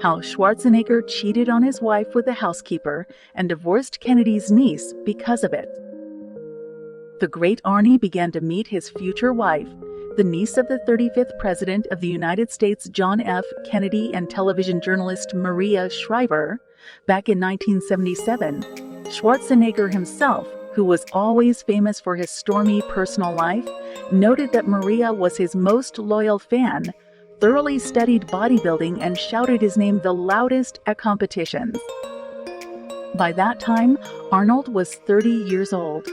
how Schwarzenegger cheated on his wife with a housekeeper and divorced Kennedy's niece because of it. The great Arnie began to meet his future wife, the niece of the 35th President of the United States John F. Kennedy, and television journalist Maria Shriver, back in 1977. Schwarzenegger himself, who was always famous for his stormy personal life, noted that Maria was his most loyal fan, thoroughly studied bodybuilding, and shouted his name the loudest at competitions. By that time, Arnold was 30 years old.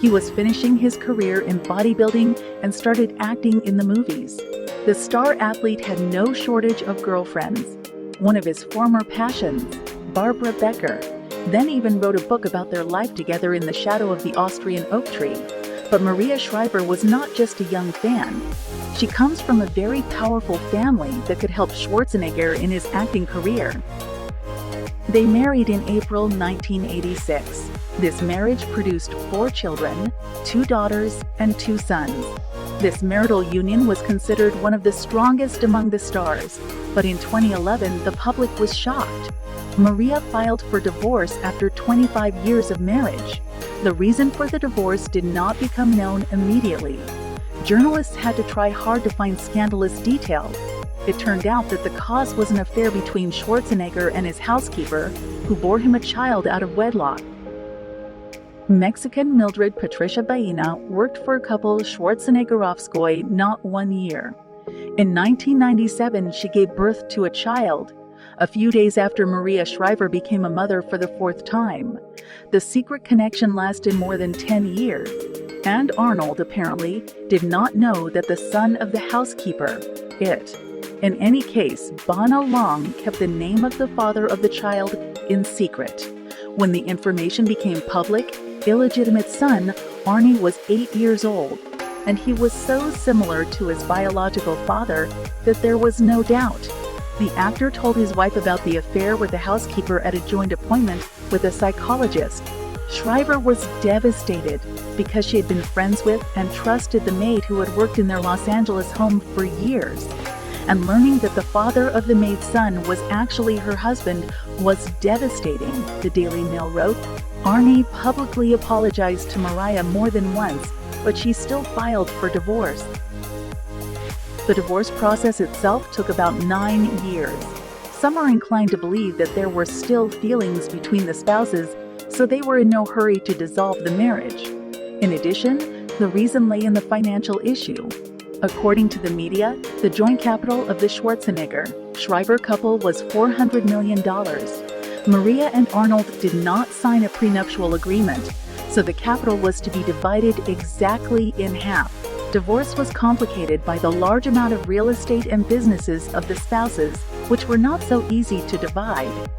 He was finishing his career in bodybuilding and started acting in the movies. The star athlete had no shortage of girlfriends. One of his former passions, Barbara Becker, then even wrote a book about their life together in the shadow of the Austrian oak tree. But Maria Shriver was not just a young fan. She comes from a very powerful family that could help Schwarzenegger in his acting career. They married in April 1986. This marriage produced 4 children, 2 daughters and 2 sons. This marital union was considered one of the strongest among the stars, but in 2011 the public was shocked. Maria filed for divorce after 25 years of marriage. The reason for the divorce did not become known immediately. Journalists had to try hard to find scandalous details. It turned out that the cause was an affair between Schwarzenegger and his housekeeper, who bore him a child out of wedlock. Mexican Mildred Patricia Baena worked for couple Schwarzenegger-Ofskoy not 1 year. In 1997, she gave birth to a child, a few days after Maria Shriver became a mother for the 4th time. The secret connection lasted more than 10 years, and Arnold apparently did not know that the son of the housekeeper, in any case, Baena Long kept the name of the father of the child in secret. When the information became public, illegitimate son, Arnie, was 8 years old, and he was so similar to his biological father that there was no doubt. The actor told his wife about the affair with the housekeeper at a joint appointment with a psychologist. Shriver was devastated because she had been friends with and trusted the maid who had worked in their Los Angeles home for years. And learning that the father of the maid's son was actually her husband was devastating, the Daily Mail wrote. Arnie publicly apologized to Maria more than once, but she still filed for divorce. The divorce process itself took about 9 years. Some are inclined to believe that there were still feelings between the spouses, so they were in no hurry to dissolve the marriage. In addition, the reason lay in the financial issue. According to the media, the joint capital of the Schwarzenegger-Shriver couple was $400 million. Maria and Arnold did not sign a prenuptial agreement, so the capital was to be divided exactly in half. Divorce was complicated by the large amount of real estate and businesses of the spouses, which were not so easy to divide.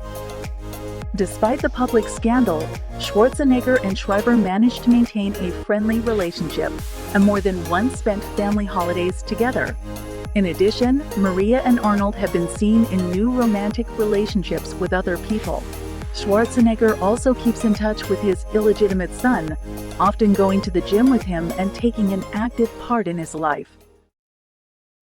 Despite the public scandal, Schwarzenegger and Shriver managed to maintain a friendly relationship and more than once spent family holidays together. In addition, Maria and Arnold have been seen in new romantic relationships with other people. Schwarzenegger also keeps in touch with his illegitimate son, often going to the gym with him and taking an active part in his life.